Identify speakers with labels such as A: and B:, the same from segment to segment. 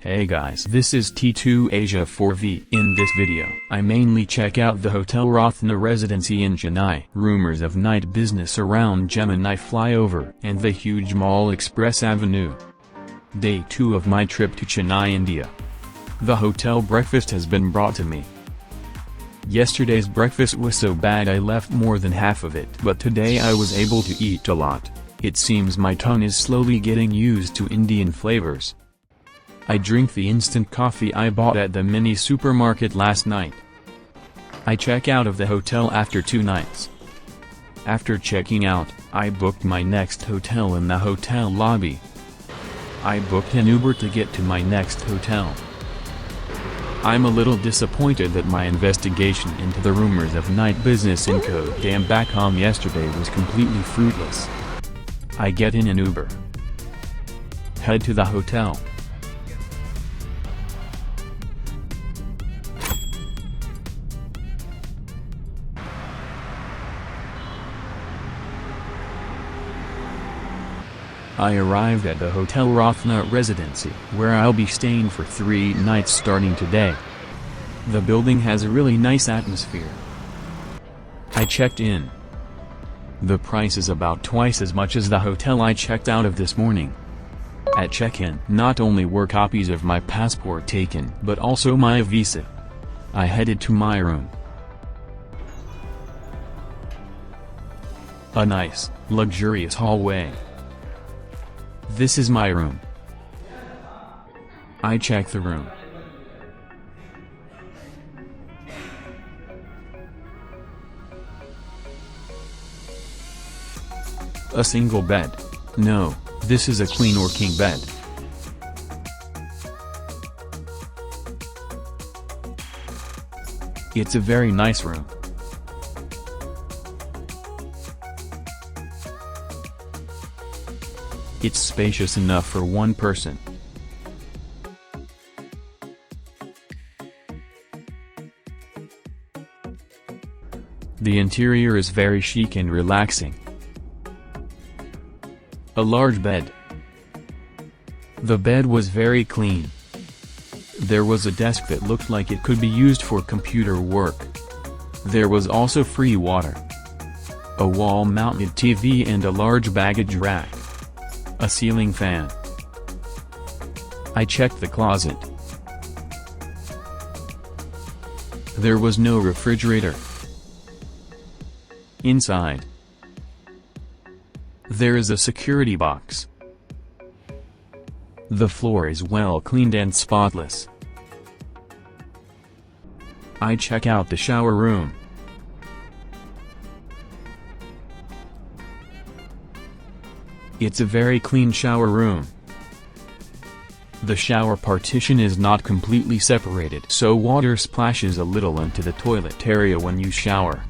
A: Hey guys, this is T2 Asia 4V. In this video, I mainly check out the Hotel Rathna Residency in Chennai, rumors of night business around Gemini Flyover, and the huge mall Express Avenue. Day 2 of my trip to Chennai, India. The hotel breakfast has been brought to me. Yesterday's breakfast was so bad I left more than half of it, but today I was able to eat a lot. It seems my tongue is slowly getting used to Indian flavors. I drink the instant coffee I bought at the mini supermarket last night. I check out of the hotel after 2 nights. After checking out, I booked my next hotel in the hotel lobby. I booked an Uber to get to my next hotel. I'm a little disappointed that my investigation into the rumors of night business in Kodambakkam yesterday was completely fruitless. I get in an Uber. Head to the hotel. I arrived at the Hotel Rathna Residency, where I'll be staying for 3 nights starting today. The building has a really nice atmosphere. I checked in. The price is about twice as much as the hotel I checked out of this morning. At check-in, not only were copies of my passport taken, but also my visa. I headed to my room. A nice, luxurious hallway. This is my room. I check the room. A single bed. No, this is a queen or king bed. It's a very nice room. It's spacious enough for one person. The interior is very chic and relaxing. A large bed. The bed was very clean. There was a desk that looked like it could be used for computer work. There was also free water. A wall-mounted TV and a large baggage rack. A ceiling fan. I checked the closet. There was no refrigerator. Inside, there is a security box. The floor is well cleaned and spotless. I check out the shower room. It's a very clean shower room. The shower partition is not completely separated, so water splashes a little into the toilet area when you shower.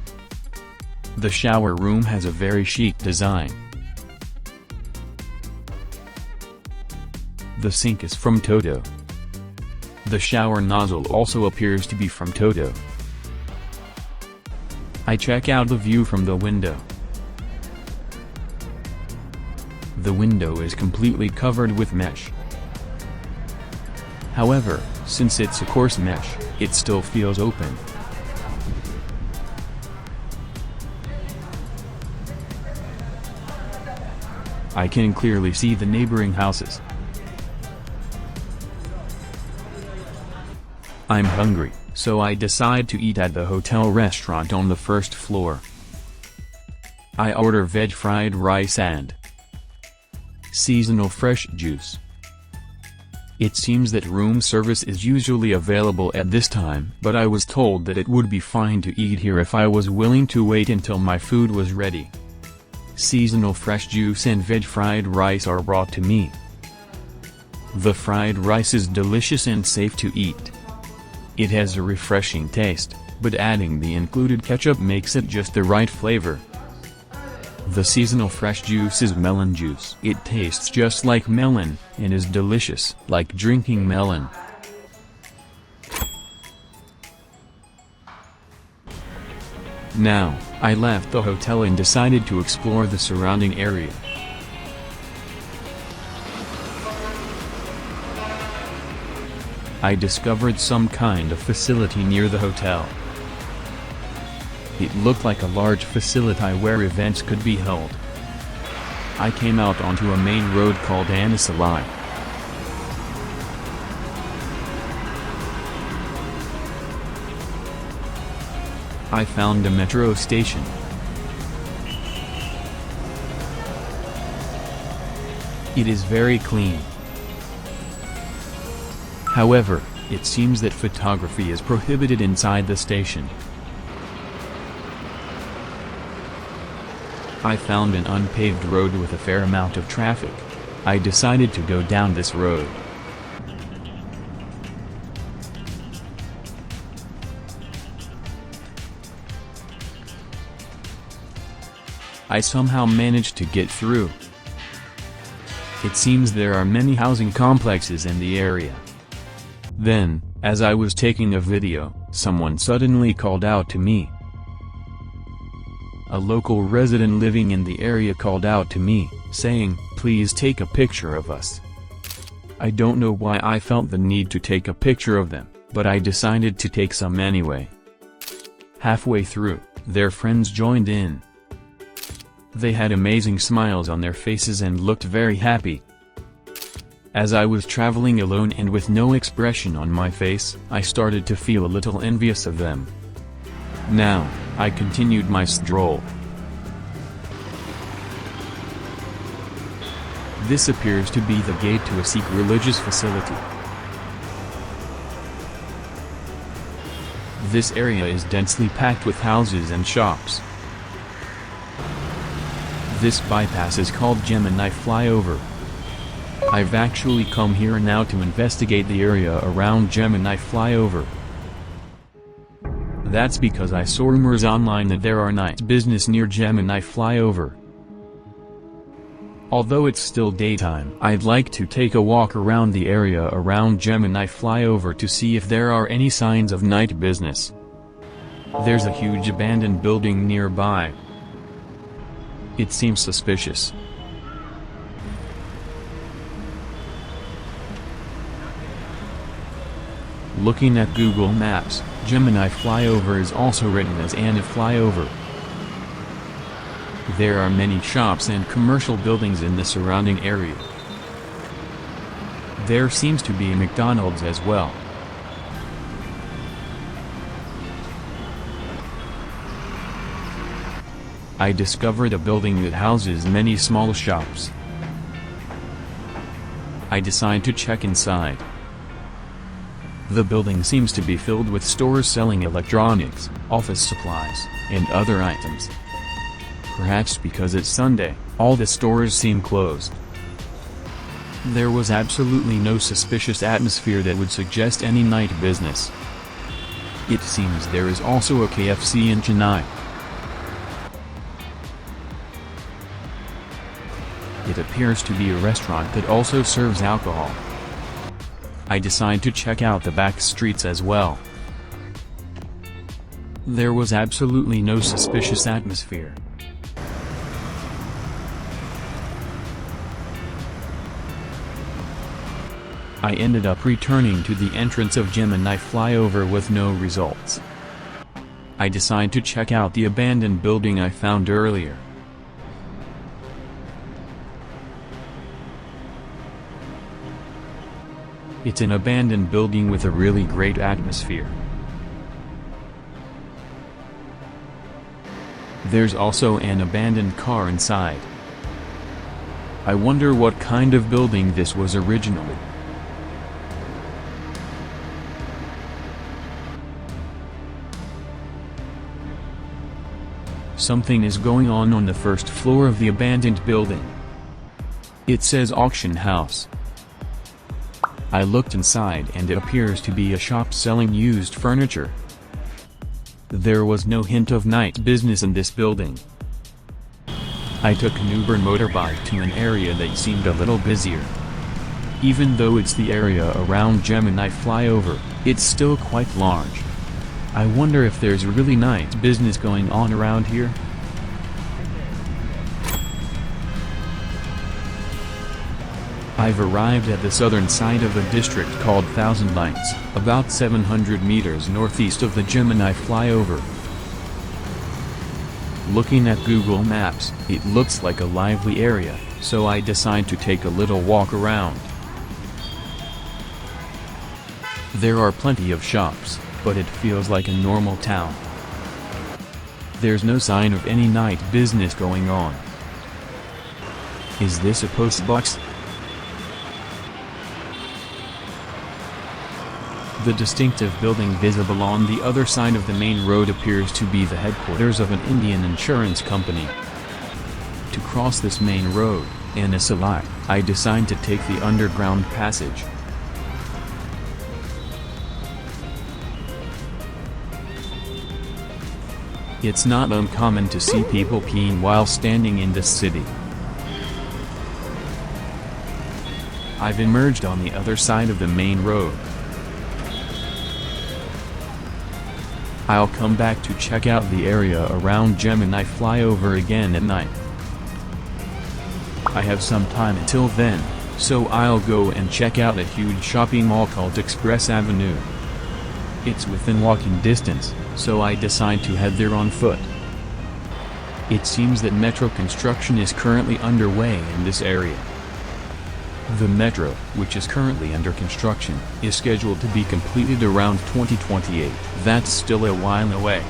A: The shower room has a very chic design. The sink is from Toto. The shower nozzle also appears to be from Toto. I check out the view from the window. The window is completely covered with mesh. However, since it's a coarse mesh, it still feels open. I can clearly see the neighboring houses. I'm hungry, so I decide to eat at the hotel restaurant on the first floor. I order veg fried rice and seasonal fresh juice. It seems that room service is usually available at this time, but I was told that it would be fine to eat here if I was willing to wait until my food was ready. Seasonal fresh juice and veg fried rice are brought to me. The fried rice is delicious and safe to eat. It has a refreshing taste, but adding the included ketchup makes it just the right flavor. The seasonal fresh juice is melon juice. It tastes just like melon, and is delicious, like drinking melon. Now, I left the hotel and decided to explore the surrounding area. I discovered some kind of facility near the hotel. It looked like a large facility where events could be held. I came out onto a main road called Anisalai. I found a metro station. It is very clean. However, it seems that photography is prohibited inside the station. I found an unpaved road with a fair amount of traffic. I decided to go down this road. I somehow managed to get through. It seems there are many housing complexes in the area. Then, as I was taking a video, someone suddenly called out to me. A local resident living in the area called out to me, saying, "Please take a picture of us." I don't know why I felt the need to take a picture of them, but I decided to take some anyway. Halfway through, their friends joined in. They had amazing smiles on their faces and looked very happy. As I was traveling alone and with no expression on my face, I started to feel a little envious of them. Now, I continued my stroll. This appears to be the gate to a Sikh religious facility. This area is densely packed with houses and shops. This bypass is called Gemini Flyover. I've actually come here now to investigate the area around Gemini Flyover. That's because I saw rumors online that there are night business near Gemini Flyover. Although it's still daytime, I'd like to take a walk around the area around Gemini Flyover to see if there are any signs of night business. There's a huge abandoned building nearby. It seems suspicious. Looking at Google Maps, Gemini Flyover is also written as Anna Flyover. There are many shops and commercial buildings in the surrounding area. There seems to be a McDonald's as well. I discovered a building that houses many small shops. I decide to check inside. The building seems to be filled with stores selling electronics, office supplies, and other items. Perhaps because it's Sunday, all the stores seem closed. There was absolutely no suspicious atmosphere that would suggest any night business. It seems there is also a KFC in Chennai. It appears to be a restaurant that also serves alcohol. I decide to check out the back streets as well. There was absolutely no suspicious atmosphere. I ended up returning to the entrance of Gemini Flyover with no results. I decide to check out the abandoned building I found earlier. It's an abandoned building with a really great atmosphere. There's also an abandoned car inside. I wonder what kind of building this was originally. Something is going on the first floor of the abandoned building. It says auction house. I looked inside and it appears to be a shop selling used furniture. There was no hint of night business in this building. I took an Uber motorbike to an area that seemed a little busier. Even though it's the area around Gemini Flyover, it's still quite large. I wonder if there's really night business going on around here. I've arrived at the southern side of a district called Thousand Lights, about 700 meters northeast of the Gemini Flyover. Looking at Google Maps, it looks like a lively area, so I decide to take a little walk around. There are plenty of shops, but it feels like a normal town. There's no sign of any night business going on. Is this a post box? The distinctive building visible on the other side of the main road appears to be the headquarters of an Indian insurance company. To cross this main road, in a Cine, I decide to take the underground passage. It's not uncommon to see people peeing while standing in this city. I've emerged on the other side of the main road. I'll come back to check out the area around Gemini Flyover again at night. I have some time until then, so I'll go and check out a huge shopping mall called Express Avenue. It's within walking distance, so I decide to head there on foot. It seems that metro construction is currently underway in this area. The metro, which is currently under construction, is scheduled to be completed around 2028. That's still a while away.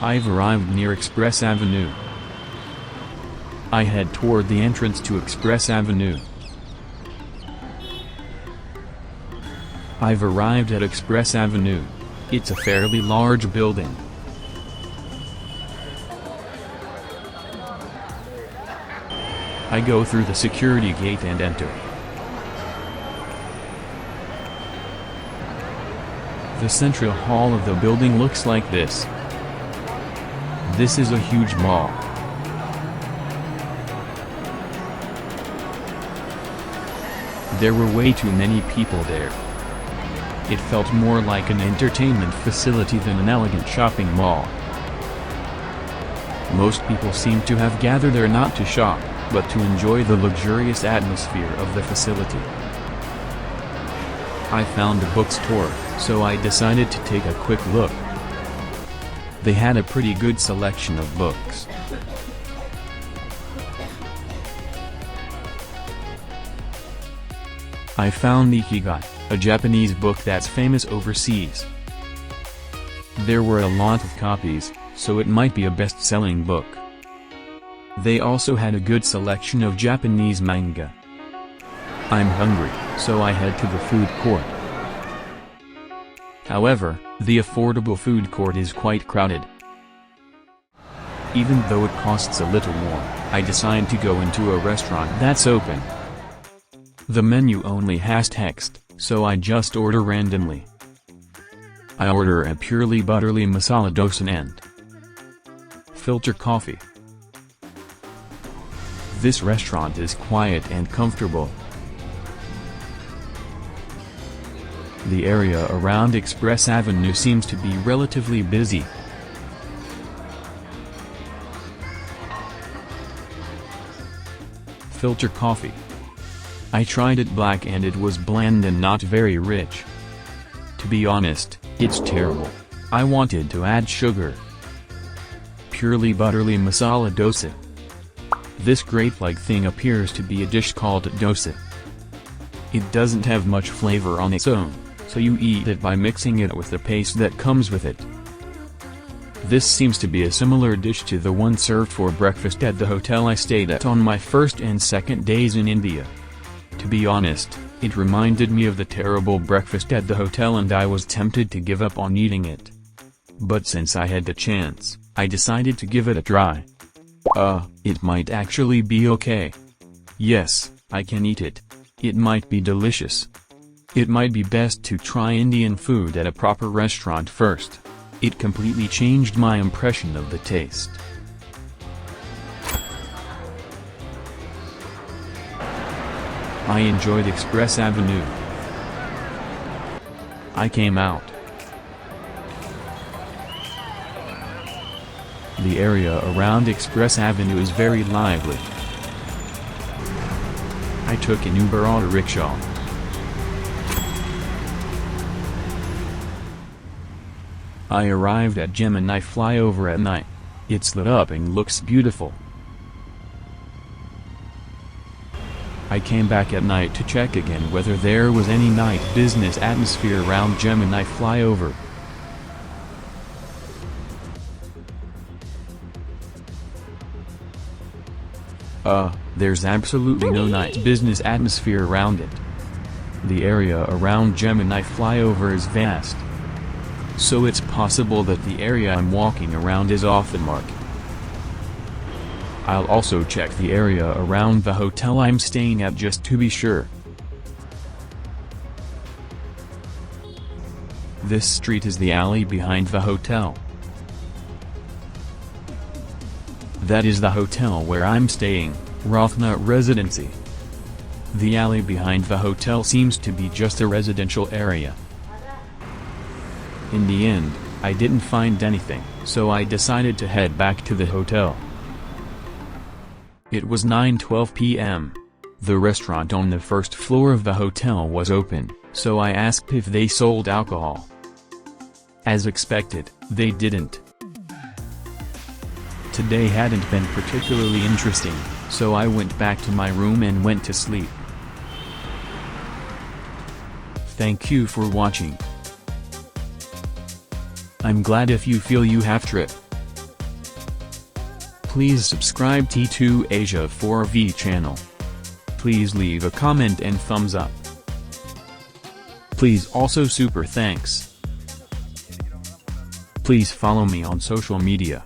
A: I've arrived near Express Avenue. I head toward the entrance to Express Avenue. I've arrived at Express Avenue. It's a fairly large building. I go through the security gate and enter. The central hall of the building looks like this. This is a huge mall. There were way too many people there. It felt more like an entertainment facility than an elegant shopping mall. Most people seem to have gathered there not to shop, but to enjoy the luxurious atmosphere of the facility. I found a bookstore, so I decided to take a quick look. They had a pretty good selection of books. I found Ikigai, a Japanese book that's famous overseas. There were a lot of copies, so it might be a best-selling book. They also had a good selection of Japanese manga. I'm hungry, so I head to the food court. However, the affordable food court is quite crowded. Even though it costs a little more, I decide to go into a restaurant that's open. The menu only has text, so I just order randomly. I order a purely butterly masala dosa and filter coffee. This restaurant is quiet and comfortable. The area around Express Avenue seems to be relatively busy. Filter coffee. I tried it black and it was bland and not very rich. To be honest, it's terrible. I wanted to add sugar. Purely butterly masala dosa. This grape-like thing appears to be a dish called dosa. It doesn't have much flavor on its own, so you eat it by mixing it with the paste that comes with it. This seems to be a similar dish to the one served for breakfast at the hotel I stayed at on my first and second days in India. To be honest, it reminded me of the terrible breakfast at the hotel and I was tempted to give up on eating it. But since I had the chance, I decided to give it a try. It might actually be okay. Yes, I can eat it. It might be delicious. It might be best to try Indian food at a proper restaurant first. It completely changed my impression of the taste. I enjoyed Express Avenue. I came out. The area around Express Avenue is very lively. I took an Uber auto rickshaw. I arrived at Gemini Flyover at night. It's lit up and looks beautiful. I came back at night to check again whether there was any night business atmosphere around Gemini Flyover. There's absolutely no night business atmosphere around it. The area around Gemini Flyover is vast. So it's possible that the area I'm walking around is off the mark. I'll also check the area around the hotel I'm staying at just to be sure. This street is the alley behind the hotel. That is the hotel where I'm staying, Rathna Residency. The alley behind the hotel seems to be just a residential area. In the end, I didn't find anything, so I decided to head back to the hotel. It was 9:12 p.m. The restaurant on the first floor of the hotel was open, so I asked if they sold alcohol. As expected, they didn't. Today hadn't been particularly interesting, so I went back to my room and went to sleep. Thank you for watching. I'm glad if you feel you have trip. Please subscribe T2 Asia 4V channel. Please leave a comment and thumbs up. Please also super thanks. Please follow me on social media.